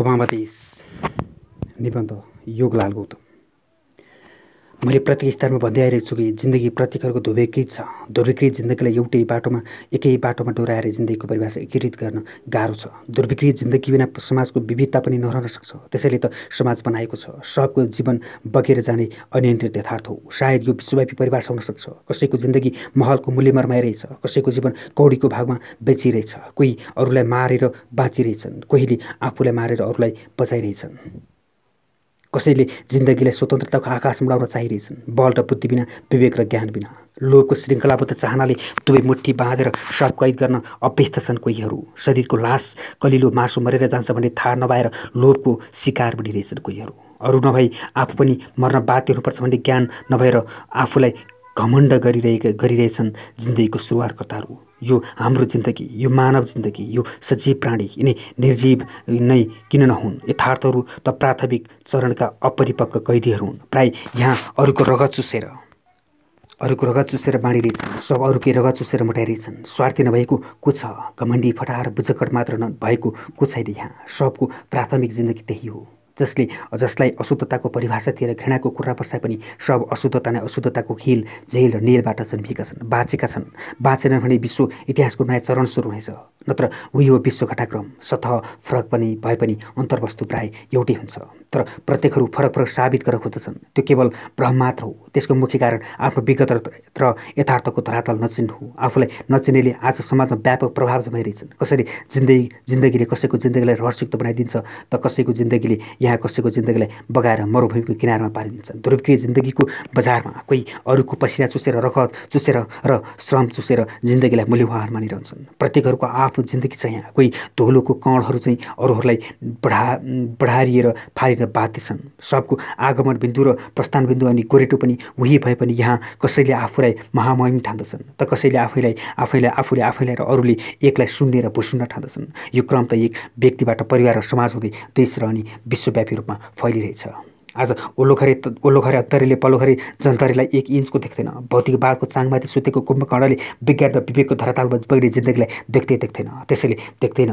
उपमहादेश निबन्ध योगलाल गौतम। मैले प्रत्येक स्तरमा भन्दै आइरहेको छु कि जिन्दगी प्रत्येकहरूको ध्रुवीकृत छ। ध्रुवीकृत जिन्दगीलाई एकै बाटोमा डोराएर जिन्दगीको परिभाषा एकीकृत गर्न गाह्रो छ। ध्रुवीकृत जिन्दगी बिना समाजको विविधता पनि नरहन सक्छ। त्यसैले त समाज बनाएको छ। सबको जीवन बगेर जाने अनियन्त्रित यथार्थ हो। सायद यो विश्वव्यापी परिभाषा हुन सक्छ। कसैको जिन्दगी महलको मूल्यमा रमाइरहेछ, कसैको जीवन कौडीको भागमा बेचिरहेछ। कोही अरूलाई मारेर बाँचिरहेछन्, कोहीले आफूलाई मारेर अरूलाई बचाइरहेछन्। कसैले जिन्दगीलाई स्वतन्त्रताको आकाश उडाउन चाहिरहेछन्, बल र बुद्धि बिना, विवेक र ज्ञान बिना। लोभको श्रृङ्खलाबद्ध चाहनाले दुवै मुट्ठी बाँधेर सब कैद गर्न अभ्यस्त छन् कोहीहरू। शरीरको लास कलिलो मासु मरेर जान्छ भन्ने थाहा नपाएर लोभको शिकार बनिरहेछन् कोहीहरू। अरू नभई आफू पनि मर्न बाध्य हुनुपर्छ भन्ने ज्ञान नभएर आफूलाई घमण्ड गरिरहेछन् जिन्दगीको सुरुवातकर्ताहरू। यो हाम्रो जिन्दगी, यो मानव जिन्दगी, यो सजीव प्राणी, यिनै निर्जीव नै किन नहुन्? यथार्थहरू त प्राथमिक चरणका अपरिपक्व कैदीहरू हुन्। प्राय यहाँ अरूको रगत चुसेर बाँडिरहेछन्, सब अरूकै रगत चुसेर मोटाइरहेछन्। स्वार्थी नभएको को छ? घमण्डी फटाहा र बुझकट मात्र नभएको को छैन? यहाँ सबको प्राथमिक जिन्दगी त्यही हो। जसलाई अशुद्धताको परिभाषातिर घृणाको कुरा बसाए पनि सब अशुद्धता नै अशुद्धताको हिल झेल र नेलबाट जन्मिएका छन्, बाँचेका छन्। बाँचेनन् भने विश्व इतिहासको नयाँ चरण सुरु हुनेछ। नत्र उही हो विश्व घटनाक्रम। सतह फरक पनि भए पनि अन्तर्वस्तु प्राय एउटै हुन्छ। तर प्रत्येकहरू फरक फरक साबित गर्न खोज्दछन्। त्यो केवल भ्रम मात्र हो। त्यसको मुख्य कारण आफ्नो विगत र यथार्थको धरातल नचिन्नु हो। आफूलाई नचिनेले आज समाजमा व्यापक प्रभाव जमाइरहेछन्। कसरी जिन्दगीले कसैको जिन्दगीलाई रहस्ययुक्त बनाइदिन्छ त कसैको जिन्दगीले यहाँ कसैको जिन्दगीलाई बगाएर मरुभूमिको किनारमा पारिदिन्छ। ध्रुवीकृत जिन्दगीको बजारमा कोही अरूको पसिना चुसेर, रगत चुसेर र श्रम चुसेर जिन्दगीलाई मूल्यवान मानिरहन्छन्। प्रत्येकहरूको आफ्नो जिन्दगी छ। यहाँ कोही धोलोको कणहरू चाहिँ अरूहरूलाई बढारिएर फालिन बाध्य छन्। सबको आगमन बिन्दु र प्रस्थान बिन्दु अनि गोरेटो पनि उही भए पनि यहाँ कसैले आफूलाई महामहिम ठान्दछन् त कसैले आफैलाई र अरूले एकलाई शून्य र भुशून्य ठान्दछन्। यो क्रम त एक व्यक्तिबाट परिवार र समाज हुँदै देश र अनि विश्वव्यापी रूपमा फैलिरहेछ। आज ओल्लोघरे अत्तरीले पल्लोघरे जन्तरीलाई 1 इन्चको देख्दैन। भौतिकवादको चाङमाथि सुतेको कुम्भकर्णले विज्ञान र विवेकको धरातलमा बगिने जिन्दगीलाई देख्दैन। त्यसैले देख्दैन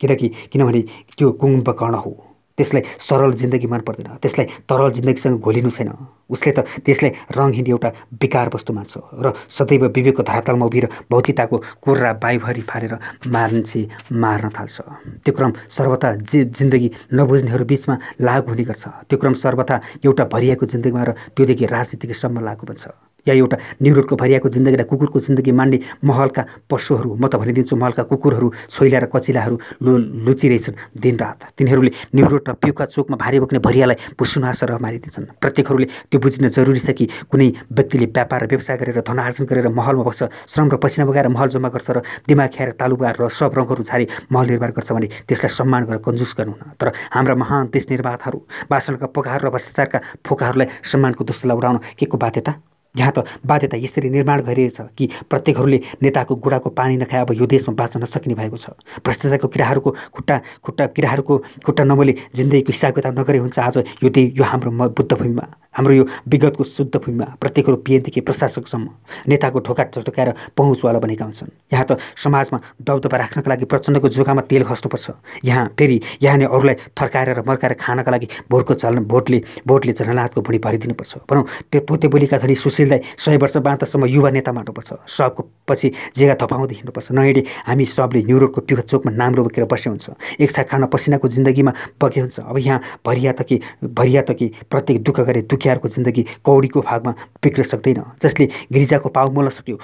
किनभने त्यो कुम्भकर्ण हो। त्यसलाई सरल जिन्दगी मन पर्दैन। त्यसलाई तरल जिन्दगीसँग घोलिनु छैन। उसले त त्यसलाई रङहीन एउटा विकार वस्तु मान्छ र सदैव विवेकको धरातलमा उभिएर भौतिकताको कोर्रा बायुभरि फालेर मार्न थाल्छ। त्यो क्रम सर्वथा जिन्दगी नबुझ्नेहरू बिचमा लागु हुने गर्छ। त्यो क्रम सर्वथा एउटा भरियाको जिन्दगीमा र त्योदेखि राजनीतिकसम्म लागु बन्छ। या एउटा निवृत्तको भरियाको जिन्दगीलाई कुकुरको जिन्दगी मान्ने महलका पशुहरू, म त भनिदिन्छु महलका कुकुरहरू, छोइला र कचिलाहरू लुचिरहेछन् दिनरात। तिनीहरूले निवृत्त र पिउका चोकमा भारी बोक्ने भरियालाई भुसुनास र मारिदिन्छन्। प्रत्येकहरूले त्यो बुझ्न जरुरी छ कि कुनै व्यक्तिले व्यापार र व्यवसाय गरेर धन आर्जन गरेर महलमा बस्छ, श्रम र पसिना बगाएर महल जम्मा गर्छ र दिमाग ख्याएर तालुबा र सब रङहरू झारी महल निर्माण गर्छ भने त्यसलाई सम्मान गरेर कन्जुस गर्नुहुन्न। तर हाम्रा महान देश निर्माताहरू, वासनाका पोकाहरू र भ्रष्टाचारका फोकाहरूलाई सम्मानको दुस्सला उडाउन के को बाध्यता? यहाँ त बाध्यता यसरी निर्माण गरिरहेछ कि प्रत्येकहरूले नेताको गुडाको पानी नखाए अब यो देशमा बाँच्न नसकिने भएको छ। भ्रष्टाचारको किराहरूको खुट्टा नमोले जिन्दगीको हिसाब किताब नगरे हुन्छ। आज यो हाम्रो बुद्ध भूमिमा, हाम्रो यो विगतको शुद्ध भूमिमा प्रत्येकहरू पिएनदेखि प्रशासकसम्म नेताको ढोका चटकाएर पहुँचवाला बनेका हुन्छन्। यहाँ त समाजमा दबदबा राख्नका लागि प्रचण्डको जोगामा तेल खस्नुपर्छ। यहाँ नै अरूलाई थर्काएर र मर्काएर खानका लागि भोटले जननाथको भुँडी भरिदिनुपर्छ। भनौँ त्यो पोते बोलीका धनी सुशीललाई 100 वर्ष बाँतसम्म युवा नेता मान्नुपर्छ। सबको पछि जेगा धपाउँदै हिँड्नुपर्छ। नहिँडे हामी सबले न्युरोडको पिउका चोकमा नाम रोकेर बस्यो हुन्छ। एकसाथ खान पसिनाको जिन्दगीमा बगे हुन्छ। अब यहाँ भरिया त कि प्रत्येक दुःख गरे दुखियाहरूको जिन्दगी कौडीको भागमा बिग्र सक्दैन। जसले गिरिजाको पाउ मोल्न सक्यो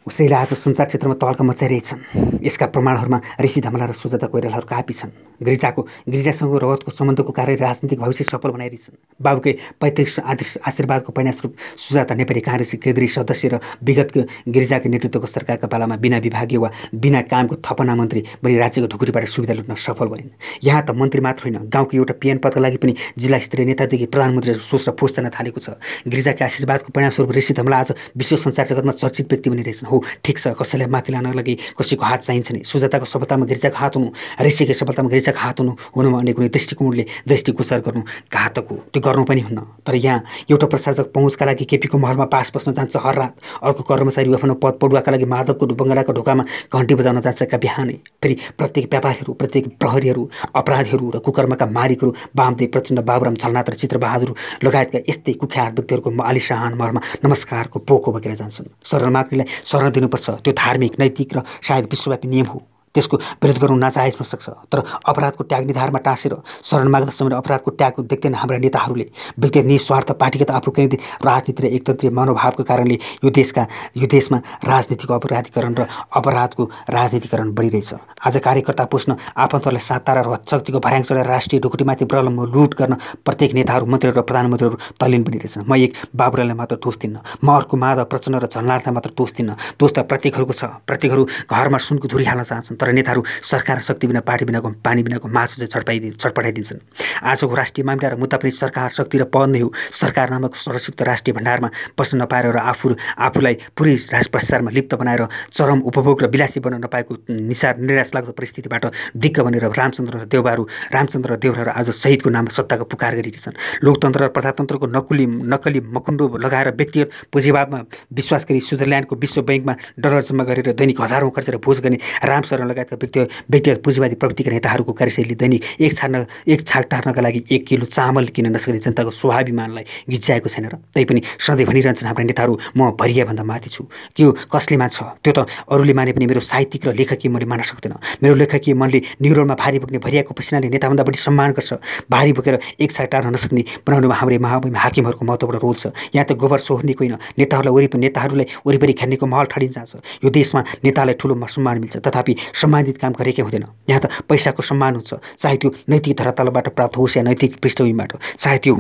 उसैले आज सञ्चार क्षेत्रमा तहल्का मचाइरहेछन्। यसका प्रमाणहरूमा ऋषि धमला र सुजाता कोइरालाहरू कापी छन्। गिरिजासँग रगतको सम्बन्धको कारण राजनीतिक भविष्य सफल बनाइरहेछन्। बाबुकै पैतृक आशीर्वादको परिणामस्वरूप सुजाता नेपाली काङ्ग्रेसकी केन्द्रीय सदस्य र विगतको गिरिजाको नेतृत्वको सरकारका पालामा बिना विभागीय वा बिना कामको थपना मन्त्री बनी राज्यको ढुकुरीबाट सुविधा लुट्न सफल बनिन्। यहाँ त मन्त्री मात्र होइन, गाउँको एउटा पिएन पदका लागि पनि जिल्ला स्तरीय नेतादेखि प्रधानमन्त्री सोच र फोच जान थालेको छ। गिरिजाको आशीर्वादको परिणामस्वरूप ऋषि धमला आज विश्व सञ्चार जगतमा चर्चित व्यक्ति बनिरहेछन्। हो ठिक छ, कसैलाई माथि लान लागि कसैको हात चाहिन्छ नि। सुजाताको सफलतामा गिरिजाको हात हुनु, ऋषिको सफलतामा गिरिजाको हात हुनुमा अन्य कुनै दृष्टिकोणले दृष्टिगोचर गर्नु घातक हो, त्यो गर्नु पनि हुन्न। तर यहाँ एउटा प्रशासक पहुँचका लागि केपीको महलमा पास बस्न जान्छ हर रात, अर्को कर्मचारी आफ्नो पद पडुवाका लागि माधवको बङ्गलाको ढोकामा घन्टी बजाउन जान्छ का बिहानै। फेरि प्रत्येक व्यापारीहरू, प्रत्येक प्रहरीहरू, अपराधीहरू र कुकर्मका मालिकहरू वामदेव प्रचण्ड, बाबुराम झलनाथ र चित्रबहादुर लगायतका यस्तै कुख्यात व्यक्तिहरूको आलिशान महलमा नमस्कारको पोको बोकेर जान्छन्। शरण माग्नेलाई शरण दिनुपर्छ, त्यो धार्मिक, नैतिक र सायद विश्वव्यापी नियम हो। त्यसको विरोध गर्नु नाजायज हुन सक्छ, तर अपराधको ट्याग निधारमा टाँसेर शरण माग्दा समय अपराधको ट्याग देख्दैन हाम्रा नेताहरूले। व्यक्तिगत निस्वार्थ, पार्टीगत आफू केन्द्रित राजनीति र एकतन्त्रीय मनोभावको कारणले यो देशमा राजनीतिको अपराधीकरण र अपराधको राजनीतिकरण बढिरहेछ। आज कार्यकर्ता पुस्न, आफन्तहरूलाई सातारा र शक्तिको भर्याङ चढाएर राष्ट्रिय ढुकुटीमाथि प्रलम्ब लुट गर्न प्रत्येक नेताहरू, मन्त्रीहरू र प्रधानमन्त्रीहरू तल्लीन बनिरहेछन्। म एक बाबुरालाई मात्र दोष दिन्न, म अर्को माधव प्रचण्ड र झलनाथलाई मात्र दोष दिन्न। दोष त प्रत्येकहरूको छ। प्रत्येकहरू घरमा सुनको धुरी हाल्न चाहन्छन्, तर नेताहरू सरकार शक्ति बिना, पार्टी बिनाको, पानी बिनाको मासु चाहिँ छटपटाइदिन्छन्। आजको राष्ट्रिय मामिला र मुद्दा पनि सरकार शक्ति र पद नै हो। सरकार नामक संरक्षित राष्ट्रिय भण्डारमा बस्न नपाएर र आफूलाई पुरै भ्रष्टाचारमा लिप्त बनाएर चरम उपभोग र विलासी बन्न नपाएको निराश लाग्दो परिस्थितिबाट दिक्क बनेर रामचन्द्र र देवराहरू आज शहीदको नाममा सत्ताको पुकार गरिरहेछन्। लोकतन्त्र र प्रजातन्त्रको नक्कली मकुण्डो लगाएर व्यक्तिगत पुँजीवादमा विश्वास गरी स्विजरल्यान्डको विश्व बैङ्कमा डलर जम्मा गरेर दैनिक हजारौँ खर्चेर भोज गर्ने रामशरण लगायतका व्यक्तिगत पुँजीवादी प्रवृत्तिका नेताहरूको कार्यशैली दैनिक एक छाक टार्नका लागि 1 किलो चामल किन्न नसक्ने जनताको स्वाभिमानलाई गिज्जाएको छैन र? तैपनि सधैँ भनिरहन्छन् हाम्रा नेताहरू, म भरियाभन्दा माथि छु। त्यो कसले मान्छ? त्यो त अरूले माने पनि मेरो साहित्यिक र लेखकीय मनले मान्न सक्दैन। मेरो लेखकीय मनले निरोलमा भारी बोक्ने भरियाको पसिनाले नेताभन्दा बढी सम्मान गर्छ। भारी बोकेर एक छाक टार्न नसक्ने बनाउनुमा हाम्रै महामहिम हाकिमहरूको महत्त्वपूर्ण रोल छ। यहाँ त गोबर सोहोर्ने होइन, नेताहरूलाई वरिपरि खेल्नेको महल ठडिन जान्छ। यो देशमा नेतालाई ठुलो सम्मान मिल्छ, तथापि सम्मानित काम गरेकै हुँदैन। यहाँ त पैसाको सम्मान हुन्छ, चाहे त्यो नैतिक धरातलबाट प्राप्त होस् या नैतिक पृष्ठभूमिबाट, चाहे त्यो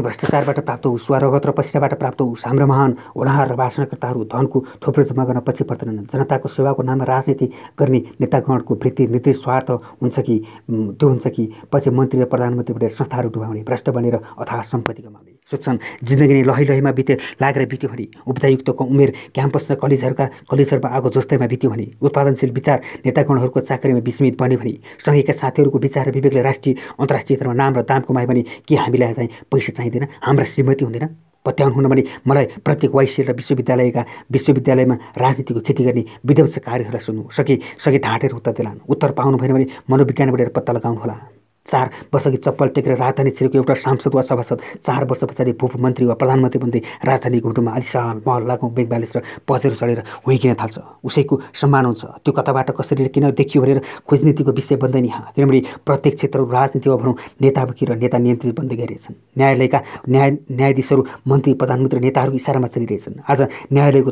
भ्रष्टाचारबाट प्राप्त होस् वा रगत र पसिनाबाट प्राप्त होस्। हाम्रो महान ओडाहार र भाषणकर्ताहरू धनको थोप्रो जम्मा गर्न पछि पर्दैनन्। जनताको सेवाको नाममा राजनीति गर्ने नेतागणको वृत्ति नीति स्वार्थ हुन्छ कि पछि मन्त्री र प्रधानमन्त्री बनेर संस्थाहरू डुबाउने, भ्रष्ट बनेर अथाह सम्पत्ति कमाउने। सोच्छन् जिन्दगी नै लहैमा लागेर बित्यो भने, उपयुक्तको उमेर क्याम्पस र कलेजहरूमा आगो जस्तैमा बित्यो भने, उत्पादनशील विचार नेतागणहरूको चाकरीमा विस्मित बन्यो भने, सँगैका साथीहरूको विचार र विवेकले राष्ट्रिय अन्तर्राष्ट्रिय स्तरमा नाम र दाम कमायो भने के हामीलाई चाहिँ पैसा चाहिँदैन? हाम्रा श्रीमती हुँदैन? पत्याउनु हुन भने मलाई प्रत्येक वाइसिएल र विश्वविद्यालयमा राजनीतिको खेती गर्ने विध्वंसकारीहरूलाई सुन्नु, सके ढाँटेर उत्तर दिलान्। उत्तर पाउनु भएन भने मनोविज्ञान बढेर पत्ता लगाउनुहोला। 4 वर्षकी चप्पल टेकेर राजधानी छिरेको एउटा सांसद वा सभासद 4 वर्ष पछाडि मन्त्री वा प्रधानमन्त्री बन्दै राजधानी घुम्टुमा आलिशान महल लाखौँ बैंक ब्यालेन्स र पसेरो चढेर हुइकिन थाल्छ। उसैको सम्मान हुन्छ। त्यो कताबाट कसरी किन देखियो भनेर खोजनीतिको विषय बन्दैन यहाँ, किनभने प्रत्येक क्षेत्रहरू राजनीति वा भनौँ नेतामुखी र नेता नियन्त्रित बन्दै गइरहेछन्। न्यायालयका न्यायाधीशहरू, मन्त्री, प्रधानमन्त्री, नेताहरूको इसारामा चलिरहेछन्। आज न्यायालयको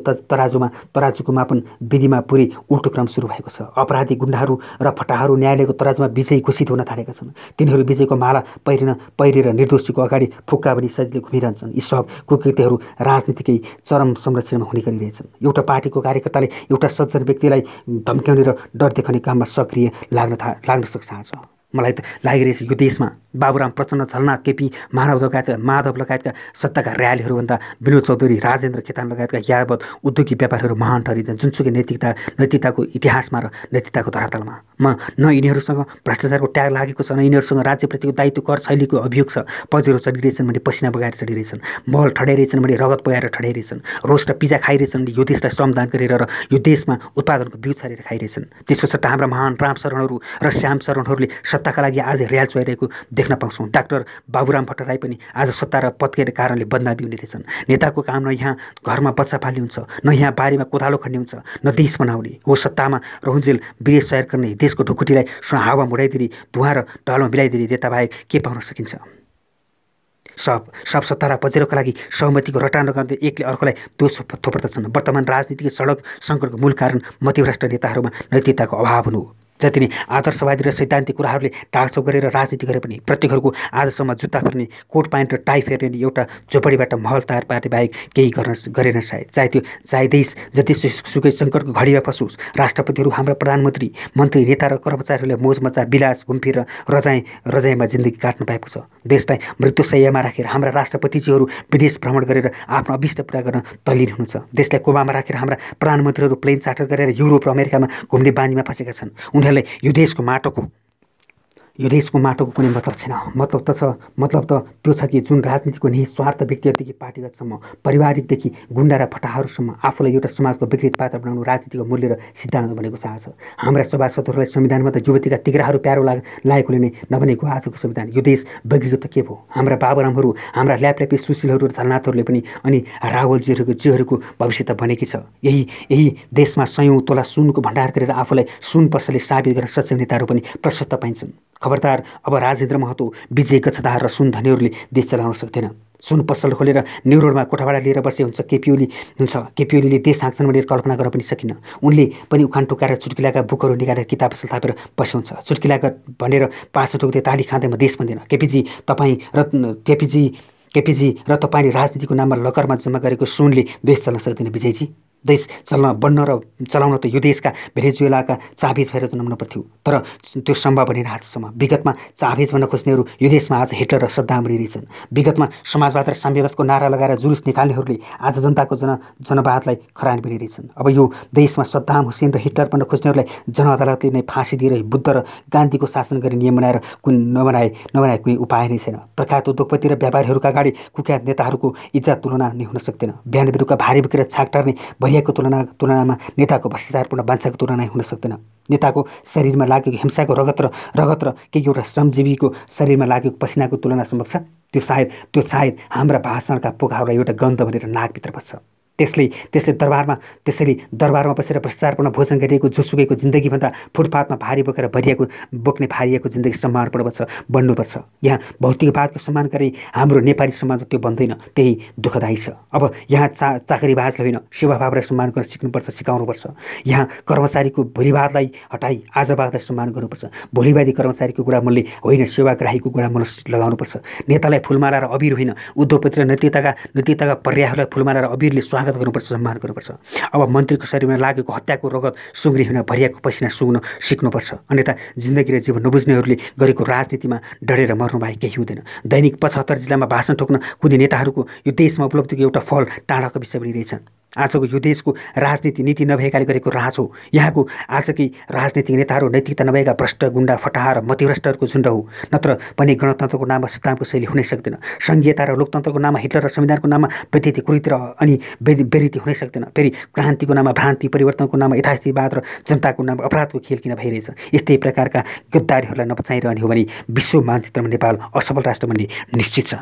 तराजुको मापन विधिमा पुरै उल्टो क्रम सुरु भएको छ। अपराधी, गुण्डाहरू र फटाहरू न्यायालयको तराजुमा विजयी घोषित हुन थालेका छन्। तिनीहरू विजयको माला पहिरेर निर्दोषीको अगाडि फुक्का बनी सजिलै घुमिरहन्छन्। यी सब कुकृत्यहरू राजनीतिकै चरम संरक्षणमा हुने गरिरहेछन्। एउटा पार्टीको कार्यकर्ताले एउटा सज्जन व्यक्तिलाई धम्क्याउने र डर देखाउने काममा सक्रिय लाग्न सक्छ। आज मलाई त लागिरहेछ यो देशमा बाबुराम प्रचण्ड, झलनाथ, केपी, माधव लगायतका सत्ताका र्यालीहरूभन्दा विनोद चौधरी, राजेन्द्र खेतान लगायतका यावत उद्योगी व्यापारीहरू महान ठहरिन्छन्, जुनसुकै नैतिकताको इतिहासमा र नैतिकताको धरातलमा। न यिनीहरूसँग भ्रष्टाचारको ट्याग लागेको छ, न यिनीहरूसँग राज्यप्रतिको दायित्व कर शैलीको अभियोग छ। पजेरो चढिरहेछन् भने पसिना बगाएर चढिरहेछन्, महल ठडाइरहेछन् भने रगत बगाएर ठडाइरहेछन्, रोस्ट र पिज्जा खाइरहेछन् भने यो देशलाई श्रमदान गरेर र यो देशमा उत्पादनको बिउ छरेर खाइरहेछन्। त्यसको सट्टा हाम्रा महान रामशरणहरू र श्यामशरणहरूले सत्ताका लागि आज र्याल चलाइरहेको देख्न पाउँछौँ। डाक्टर बाबुराम भट्टराई पनि आज सत्ता र पदका कारणले बदनामी हुने रहेछन्। नेताको काम न यहाँ घरमा बच्चा पाल्ने हुन्छ, न यहाँ बारीमा कोदालो खन्ने हुन्छ, न देश बनाउने हो। सत्तामा रहन्जेल विदेश सयर गर्ने, देशको ढुकुटीलाई हावा मुडाइदिने, धुवा र ढलमा मिलाइदिने नेता बाहेक के पाउन सकिन्छ? सब सत्ता र पजेरोका लागि सहमतिको रटान गर्दै एकले अर्कोलाई दोष थोपर्दछन्। वर्तमान राजनीतिक सडक सङ्कटको मूल कारण मध्यभ्रष्ट नेताहरूमा नैतिकताको अभाव हुनु हो। जति नै आदर्शवादी र सैद्धान्तिक कुराहरूले टाकछोक गरेर राजनीति गरे पनि प्रत्येकहरूको आजसम्म जुत्ता फेर्ने, कोट प्यान्ट र टाई फेर्ने एउटा झोपडीबाट महल तयार पार्ने बाहेक केही गरेन सायद। चाहे देश जतिसुकै सङ्कटको घडीमा फसोस्, राष्ट्रपतिहरू, हाम्रा प्रधानमन्त्री, मन्त्री, नेता र कर्मचारीहरूले मोजमजा, बिलास, घुमफिर र रजाइमा जिन्दगी काट्नु पाएको छ। देशलाई मृत्युशय्यामा राखेर हाम्रा राष्ट्रपतिजीहरू विदेश भ्रमण गरेर आफ्नो अभिष्ट पुरा गर्न तल्लीन हुनुहुन्छ। देशलाई कोमामा राखेर हाम्रा प्रधानमन्त्रीहरू प्लेन चार्टर गरेर युरोप र अमेरिकामा घुम्ने बानीमा फँसेका छन्। उनीहरूलाई यो देशको माटोको कुनै मतलब छैन। मतलब त त्यो छ कि जुन राजनीतिको निस्वार्थ व्यक्तिहरूदेखि पार्टीगतसम्म, पारिवारिकदेखि गुन्डा र फटाहाहरूसम्म आफूलाई एउटा समाजको विकृत पात्र बनाउनु राजनीतिको मूल्य र सिद्धान्त बनेको चाहन्छ। हाम्रा सभासदहरूलाई संविधानमा त युवतीका तिग्राहरू प्यारो लागेकोले नै नबनेको आजको संविधान। यो देश बग्रियो त के भयो? हाम्रा बाबुरामहरू, हाम्रा ल्यापल्यापी सुशीलहरू र झलनाथहरूले पनि अनि रावलजीहरूको भविष्य त बनेकी छ। यही देशमा 100 तोला सुनको भण्डार गरेर आफूलाई सुन पसलले साबित गर्न सक्षम नेताहरू पनि प्रशस्त पाइन्छन्। खबरदार, अब राजेन्द्र महतो, विजय गच्छदार र सुन धनीहरूले देश चलाउन सक्दैन। सुन पसल खोलेर न्यु रोडमा कोठाभाडा लिएर बसे हुन्छ केपी ओलीले देश हाँक्छन् भनेर कल्पना गर्न पनि सकिन। उनले पनि उखान टोकाएर चुट्किलाका बुकहरू निकालेर किताब पसल थापेर बसे हुन्छ। चुट्किलाका भनेर पाँच ठोक्दै ताली खाँदै म देश भन्दैन। केपीजी र तपाईँले राजनीतिको नाममा लकरमा जम्मा गरेको सुनले देश चल्न सक्दैन विजयजी। देश बन्न र चलाउन त यो देशका भेनेजुएलाका चाभेज भएर जन्मनु पर्थ्यो, तर त्यो सम्भव भनेन आजसम्म। विगतमा चाभेज भन्न खोज्नेहरू यो देशमा आज हिटलर र सद्दाम बनिरहेछन्। विगतमा समाजवाद र साम्यवादको नारा लगाएर जुलुस निकाल्नेहरूले आज जनताको जनवादलाई खरानी बनिरहेछन्। अब यो देशमा सद्दाम हुसेन र हिटलर बन्न खोज्नेहरूलाई जनअदालतले नै फाँसी दिएर बुद्ध र गान्धीको शासन गरी नियम बनाएर नबनाए कुनै उपाय नै छैन। प्रख्यात उद्योगपति र व्यापारीहरूका अगाडि कुख्यात नेताहरूको इज्जत तुलना नै हुन सक्दैन। बिहान बेलुका भारी बोकेर छाक टार्ने भरियाको तुलनामा नेताको भ्रष्टाचारपूर्ण बान्छाको तुलना हुन सक्दैन। नेताको शरीरमा लागेको हिंसाको रगत र केही एउटा श्रमजीवीको शरीरमा लागेको पसिनाको तुलना सम्भव छ? त्यो सायद हाम्रा भाषणका पोखाहरूलाई एउटा गन्ध भनेर नाकभित्र बस्छ। त्यसले दरबारमा बसेर भ्रष्टाचारपूर्ण भोजन गरिएको जोसुकैको जिन्दगीभन्दा फुटपाथमा भारी बोक्ने भारिएको जिन्दगी सम्मानपूर्ण बन्नुपर्छ। यहाँ भौतिकवादको सम्मान गरे हाम्रो नेपाली समाजमा त्यो बन्दैन। त्यही दुःखदायी छ। अब यहाँ चाकरीबाजले होइन, सेवाभावलाई सम्मान गर्न सिकाउनुपर्छ। यहाँ कर्मचारीको भोलिवादलाई हटाई आजवादलाई सम्मान गर्नुपर्छ। भोलिवादी कर्मचारीको गुडामूल्य होइन, सेवाग्राहीको गुडामूल्य लगाउनुपर्छ। नेतालाई फुलमाला र अबिर होइन, उद्योगपति र नेतृत्वका पर्यायहरूलाई फुलमाला र अबिरले स्वागत गर्नुपर्छ, सम्मान गर्नुपर्छ। अब मन्त्रीको शरीरमा लागेको हत्याको रगत सुँग्री होइन, भरियाको पसिना सुँग्न सिक्नुपर्छ। अन्यथा जिन्दगी र जीवन नबुझ्नेहरूले गरेको राजनीतिमा डढेर मर्नु बाहेक केही हुँदैन। दैनिक 75 जिल्लामा भाषण ठोक्न कुनै नेताहरूको यो देशमा उपलब्धिको एउटा फल टाढाको विषय बनिरहेछ। आजको यो देशको राजनीति नीति नभएकाले गरेको राज हो। यहाँको आजकै राजनीतिक नेताहरू नैतिकता नभएका भ्रष्ट, गुण्डा, फटाहा र मतिभ्रष्टहरूको झुन्ड हो। नत्र पनि गणतन्त्रको नाममा सत्ताको शैली हुनै सक्दैन। संघीयता र लोकतन्त्रको नाममा हिटलर र संविधानको नाममा व्यतीत कुरीति अनि बेरीति हुनै सक्दैन। फेरि क्रान्तिको नाममा भ्रान्ति, परिवर्तनको नाममा यथास्थितिवाद र जनताको नाममा अपराधको खेल किन भइरहेछ? यस्तै प्रकारका गद्दारीहरूलाई नबचाइरहने हो भने विश्व मानचित्रमा नेपाल असफल राष्ट्र बन्ने निश्चित छ।